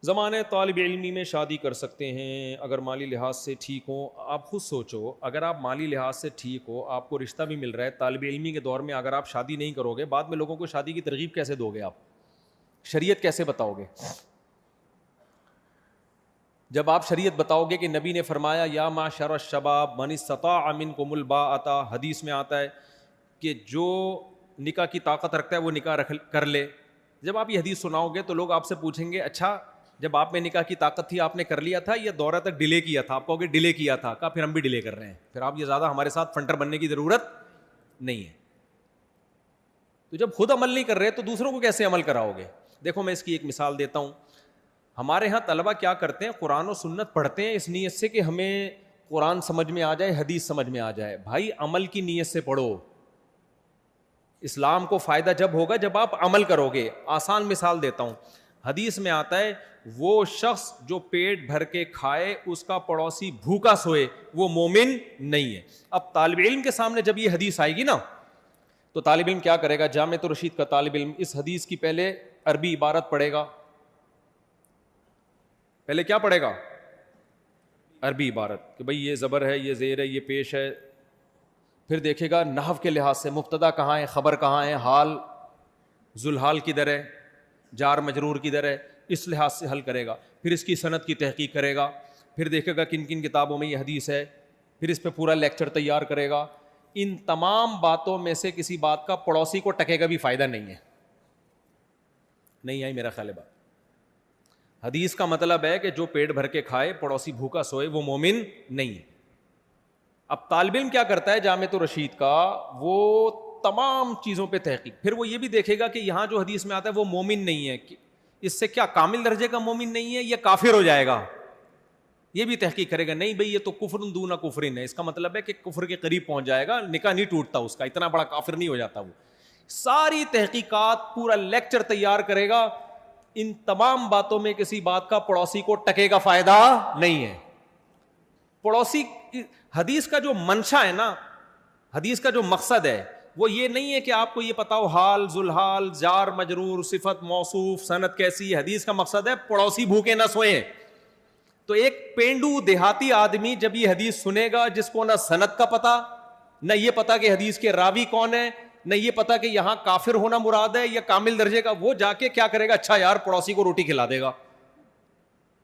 زمانے طالب علمی میں شادی کر سکتے ہیں اگر مالی لحاظ سے ٹھیک ہوں. آپ خود سوچو, اگر آپ مالی لحاظ سے ٹھیک ہو, آپ کو رشتہ بھی مل رہا ہے, طالب علمی کے دور میں اگر آپ شادی نہیں کرو گے, بعد میں لوگوں کو شادی کی ترغیب کیسے دو گے؟ آپ شریعت کیسے بتاؤ گے؟ جب آپ شریعت بتاؤ گے کہ نبی نے فرمایا یا معشر الشباب من استطاع منکم الباءۃ, حدیث میں آتا ہے کہ جو نکاح کی طاقت رکھتا ہے وہ نکاح کر لے. جب آپ یہ حدیث سناؤ گے تو لوگ آپ سے پوچھیں گے اچھا جب آپ میں نکاح کی طاقت تھی آپ نے کر لیا تھا یا دورہ تک ڈیلے کیا تھا؟ آپ کہو گے ڈیلے کیا تھا. کہا پھر ہم بھی ڈیلے کر رہے ہیں, پھر آپ یہ زیادہ ہمارے ساتھ فنٹر بننے کی ضرورت نہیں ہے. تو جب خود عمل نہیں کر رہے تو دوسروں کو کیسے عمل کراؤ گے؟ دیکھو میں اس کی ایک مثال دیتا ہوں. ہمارے ہاں طلبہ کیا کرتے ہیں, قرآن و سنت پڑھتے ہیں اس نیت سے کہ ہمیں قرآن سمجھ میں آ جائے, حدیث سمجھ میں آ جائے. بھائی عمل کی نیت سے پڑھو. اسلام کو فائدہ جب ہوگا جب آپ عمل کرو گے. آسان مثال دیتا ہوں, حدیث میں آتا ہے وہ شخص جو پیٹ بھر کے کھائے اس کا پڑوسی بھوکا سوئے وہ مومن نہیں ہے. اب طالب علم کے سامنے جب یہ حدیث آئے گی نا تو طالب علم کیا کرے گا؟ جامعۃ الرشید کا طالب علم اس حدیث کی پہلے عربی عبارت پڑھے گا. پہلے کیا پڑھے گا؟ عربی عبارت کہ بھئی یہ زبر ہے, یہ زیر ہے, یہ پیش ہے. پھر دیکھے گا نحو کے لحاظ سے مبتدا کہاں ہے, خبر کہاں ہے, حال ذوالحال کدھر ہے, جار مجرور کدھر ہے, اس لحاظ سے حل کرے گا. پھر اس کی سند کی تحقیق کرے گا, پھر دیکھے گا کن کن کتابوں میں یہ حدیث ہے, پھر اس پہ پورا لیکچر تیار کرے گا. ان تمام باتوں میں سے کسی بات کا پڑوسی کو ٹکے گا بھی فائدہ نہیں ہے. نہیں آئی میرا خیال ہے بات؟ حدیث کا مطلب ہے کہ جو پیٹ بھر کے کھائے پڑوسی بھوکا سوئے وہ مومن نہیں ہے. اب طالب علم کیا کرتا ہے جامعۃ الرشید کا, وہ تمام چیزوں پہ تحقیق, پھر وہ یہ بھی دیکھے گا کہ یہاں جو حدیث میں آتا ہے وہ مومن نہیں ہے, اس سے کیا کامل درجے کا مومن نہیں ہے یا کافر ہو جائے گا, یہ بھی تحقیق کرے گا. نہیں بھئی یہ تو کفر دون کفر ہے, اس کا مطلب ہے کہ کفر کے قریب پہنچ جائے گا, نکاح نہیں ٹوٹتا اس کا, اتنا بڑا کافر نہیں ہو جاتا وہ. ساری تحقیقات پورا لیکچر تیار کرے گا. ان تمام باتوں میں کسی بات کا پڑوسی کو ٹکے گا فائدہ نہیں ہے. پڑوسی حدیث کا جو منشا ہے نا, حدیث کا جو مقصد ہے وہ یہ نہیں ہے کہ آپ کو یہ پتا ہو حال ذوالحال جار مجرور صفت موصوف سند کیسی ہے. حدیث کا مقصد ہے پڑوسی بھوکے نہ سوئیں. تو ایک پینڈو دیہاتی آدمی جب یہ حدیث سنے گا جس کو نہ سند کا پتا, نہ یہ پتا کہ حدیث کے راوی کون ہے, نہ یہ پتا کہ یہاں کافر ہونا مراد ہے یا کامل درجے کا, وہ جا کے کیا کرے گا, اچھا یار پڑوسی کو روٹی کھلا دے گا.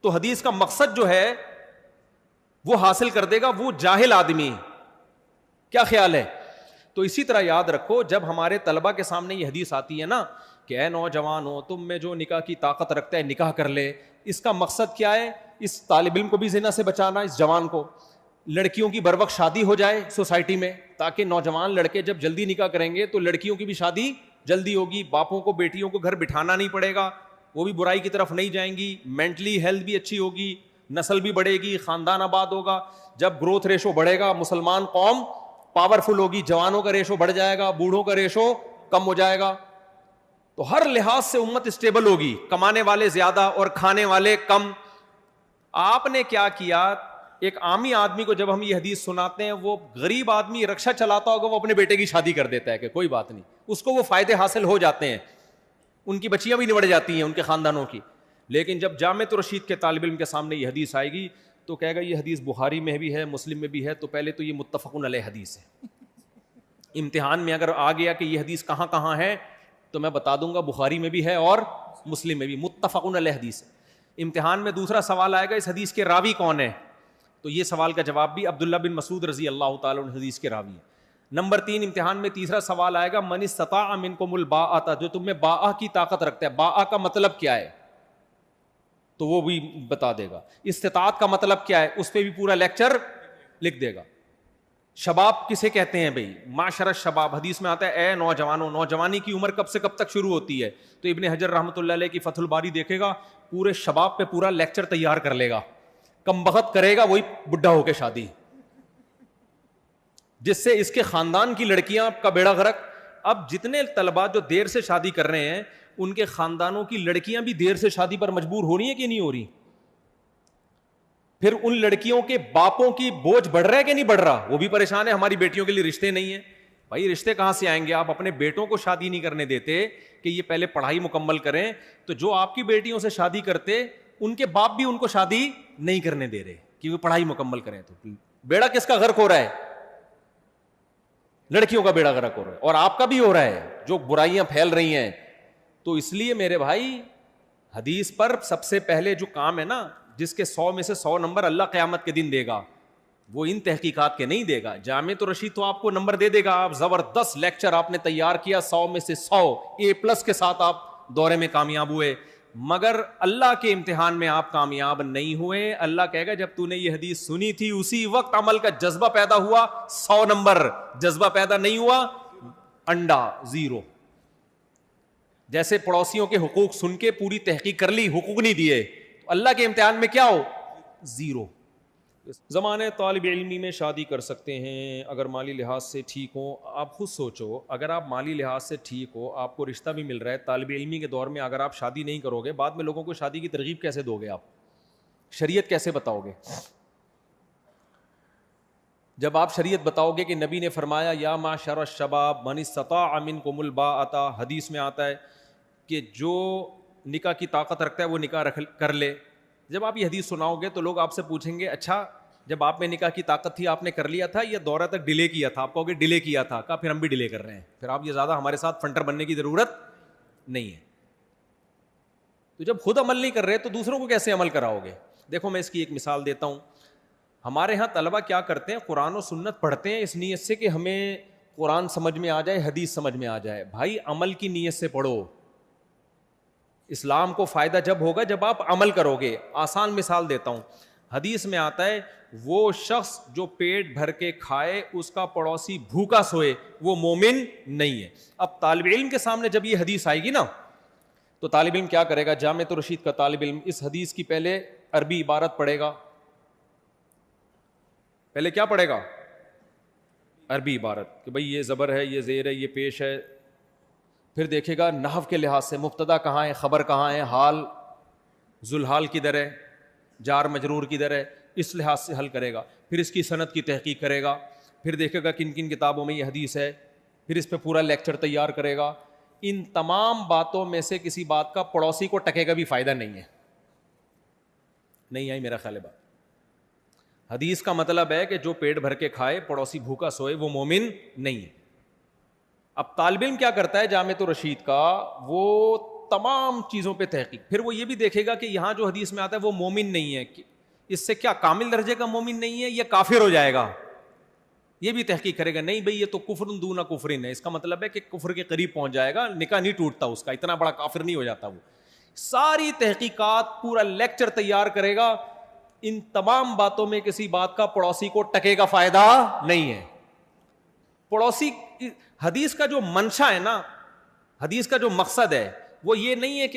تو حدیث کا مقصد جو ہے وہ حاصل کر دے گا وہ جاہل آدمی. کیا خیال ہے؟ تو اسی طرح یاد رکھو جب ہمارے طلبہ کے سامنے یہ حدیث آتی ہے نا کہ اے نوجوان ہو تم میں جو نکاح کی طاقت رکھتا ہے نکاح کر لے, اس کا مقصد کیا ہے؟ اس طالب علم کو بھی زنا سے بچانا, اس جوان کو. لڑکیوں کی بر وقت شادی ہو جائے سوسائٹی میں, تاکہ نوجوان لڑکے جب جلدی نکاح کریں گے تو لڑکیوں کی بھی شادی جلدی ہوگی, باپوں کو بیٹیوں کو گھر بٹھانا نہیں پڑے گا, وہ بھی برائی کی طرف نہیں جائیں گی, مینٹلی ہیلتھ بھی اچھی ہوگی, نسل بھی بڑھے گی, خاندان آباد ہوگا. جب گروتھ ریشو بڑھے گا مسلمان قوم پاورفل ہوگی, جوانوں کا ریشو بڑھ جائے گا, بوڑھوں کا ریشو کم ہو جائے گا. تو ہر لحاظ سے امت اسٹیبل ہوگی, کمانے والے زیادہ اور کھانے والے کم. آپ نے کیا کیا, ایک عامی آدمی کو جب ہم یہ حدیث سناتے ہیں, وہ غریب آدمی رکشا چلاتا ہوگا, وہ اپنے بیٹے کی شادی کر دیتا ہے کہ کوئی بات نہیں, اس کو وہ فائدے حاصل ہو جاتے ہیں, ان کی بچیاں بھی نبڑ جاتی ہیں ان کے خاندانوں کی. لیکن جب جامعۃ الرشید کے طالب علم کے سامنے یہ حدیث آئے گی تو کہے گا یہ حدیث بخاری میں بھی ہے, مسلم میں بھی ہے, تو پہلے تو یہ متفق علیہ حدیث ہے. امتحان میں اگر آ گیا کہ یہ حدیث کہاں کہاں ہے تو میں بتا دوں گا بخاری میں بھی ہے اور مسلم میں بھی, متفق علیہ حدیث ہے. امتحان میں دوسرا سوال آئے گا اس حدیث کے راوی کون ہے, تو یہ سوال کا جواب بھی عبداللہ بن مسعود رضی اللہ تعالیٰ عنہ حدیث کے راوی ہیں. نمبر 3 امتحان میں تیسرا سوال آئے گا من استطاع منکم الباءۃ, جو تم میں باء کی طاقت رکھتا ہے, باء کا مطلب کیا ہے تو وہ بھی بتا دے گا. استطاعت کا مطلب کیا ہے اس پہ بھی پورا لیکچر لکھ دے گا. شباب کسے کہتے ہیں بھئی, معاشر الشباب حدیث میں آتا ہے اے نوجوانوں, نوجوانی کی عمر کب سے کب تک شروع ہوتی ہے, تو ابن حجر رحمۃ اللہ علیہ کی فتح الباری دیکھے گا پورے شباب پہ پورا لیکچر تیار کر لے گا. کم بخت کرے گا وہی بڈھا ہو کے شادی, جس سے اس کے خاندان کی لڑکیاں کا بیڑا غرق. اب جتنے طلباء جو دیر سے شادی کر رہے ہیں ان کے خاندانوں کی لڑکیاں بھی دیر سے شادی پر مجبور ہو رہی ہیں کہ نہیں ہو رہی. پھر ان لڑکیوں کے باپوں کی بوجھ بڑھ رہا ہے کہ نہیں بڑھ رہا, وہ بھی پریشان ہے ہماری بیٹیوں کے لیے رشتے نہیں ہیں. بھائی رشتے کہاں سے آئیں گے, آپ اپنے بیٹوں کو شادی نہیں کرنے دیتے کہ یہ پہلے پڑھائی مکمل کریں, تو جو آپ کی بیٹیوں سے شادی کرتے ان کے باپ بھی ان کو شادی نہیں کرنے دے رہے کہ وہ پڑھائی مکمل کریں. تو بیڑا کس کا غرق ہو رہا ہے؟ لڑکیوں کا بیڑا غرق ہو رہا ہے, اور آپ کا بھی ہو رہا ہے جو برائیاں پھیل رہی ہیں. تو اس لیے میرے بھائی حدیث پر سب سے پہلے جو کام ہے نا, جس کے 100 میں سے 100 نمبر اللہ قیامت کے دن دے گا, وہ ان تحقیقات کے نہیں دے گا. جامعۃ الرشید تو آپ کو نمبر دے دے گا, آپ زبردست لیکچر آپ نے تیار کیا, 100 میں سے 100 A+ کے ساتھ آپ دورے میں کامیاب ہوئے, مگر اللہ کے امتحان میں آپ کامیاب نہیں ہوئے. اللہ کہے گا جب تو نے یہ حدیث سنی تھی اسی وقت عمل کا جذبہ پیدا ہوا 100 نمبر, جذبہ پیدا نہیں ہوا انڈا 0. جیسے پڑوسیوں کے حقوق سن کے پوری تحقیق کر لی, حقوق نہیں دیے, تو اللہ کے امتحان میں کیا ہو 0. زمانے طالب علمی میں شادی کر سکتے ہیں اگر مالی لحاظ سے ٹھیک ہو. آپ خود سوچو, اگر آپ مالی لحاظ سے ٹھیک ہو, آپ کو رشتہ بھی مل رہا ہے, طالب علمی کے دور میں اگر آپ شادی نہیں کرو گے, بعد میں لوگوں کو شادی کی ترغیب کیسے دو گے؟ آپ شریعت کیسے بتاؤ گے؟ جب آپ شریعت بتاؤ گے کہ نبی نے فرمایا یا معشر الشباب من استطاع منکم الباءۃ, حدیث میں آتا ہے کہ جو نکاح کی طاقت رکھتا ہے وہ نکاح کر لے. جب آپ یہ حدیث سناؤ گے تو لوگ آپ سے پوچھیں گے اچھا جب آپ میں نکاح کی طاقت تھی آپ نے کر لیا تھا یا دورہ تک ڈیلے کیا تھا؟ آپ کہو گے ڈیلے کیا تھا. کہا پھر ہم بھی ڈیلے کر رہے ہیں, پھر آپ یہ زیادہ ہمارے ساتھ فنٹر بننے کی ضرورت نہیں ہے. تو جب خود عمل نہیں کر رہے تو دوسروں کو کیسے عمل کراؤ گے؟ دیکھو میں اس کی ایک مثال دیتا ہوں. ہمارے ہاں طلبہ کیا کرتے ہیں, قرآن و سنت پڑھتے ہیں اس نیت سے کہ ہمیں قرآن سمجھ میں آ جائے, حدیث سمجھ میں آ جائے. بھائی عمل کی نیت سے پڑھو. اسلام کو فائدہ جب ہوگا جب آپ عمل کرو گے. آسان مثال دیتا ہوں, حدیث میں آتا ہے وہ شخص جو پیٹ بھر کے کھائے اس کا پڑوسی بھوکا سوئے وہ مومن نہیں ہے. اب طالب علم کے سامنے جب یہ حدیث آئے گی نا تو طالب علم کیا کرے گا؟ جامعۃ الرشید کا طالب علم اس حدیث کی پہلے عربی عبارت پڑھے گا. پہلے کیا پڑھے گا؟ عربی عبارت کہ بھئی یہ زبر ہے, یہ زیر ہے, یہ پیش ہے. پھر دیکھے گا نحو کے لحاظ سے مبتدا کہاں ہے, خبر کہاں ہے, حال ذوالحال کدھر ہے, جار مجرور کدھر ہے, اس لحاظ سے حل کرے گا. پھر اس کی سند کی تحقیق کرے گا, پھر دیکھے گا کن کن کتابوں میں یہ حدیث ہے, پھر اس پہ پورا لیکچر تیار کرے گا. ان تمام باتوں میں سے کسی بات کا پڑوسی کو ٹکے گا بھی فائدہ نہیں ہے. نہیں آئی میرا خیال ہے بات؟ حدیث کا مطلب ہے کہ جو پیٹ بھر کے کھائے پڑوسی بھوکا سوئے وہ مومن نہیں ہے. اب طالب علم کیا کرتا ہے جامعۃ الرشید کا, وہ تمام چیزوں پہ تحقیق, پھر وہ یہ بھی دیکھے گا کہ یہاں جو حدیث میں آتا ہے وہ مومن نہیں ہے, اس سے کیا کامل درجے کا مومن نہیں ہے یا کافر ہو جائے گا, یہ بھی تحقیق کرے گا. نہیں بھئی یہ تو کفر دون کفر ہے, اس کا مطلب ہے کہ کفر کے قریب پہنچ جائے گا, نکاح نہیں ٹوٹتا اس کا, اتنا بڑا کافر نہیں ہو جاتا وہ. ساری تحقیقات پورا لیکچر تیار کرے گا. ان تمام باتوں میں کسی بات کا پڑوسی کو ٹکے گا فائدہ نہیں ہے. پڑوسی حدیث کا جو منشا ہے نا, حدیث کا جو مقصد ہے وہ یہ نہیں ہے کہ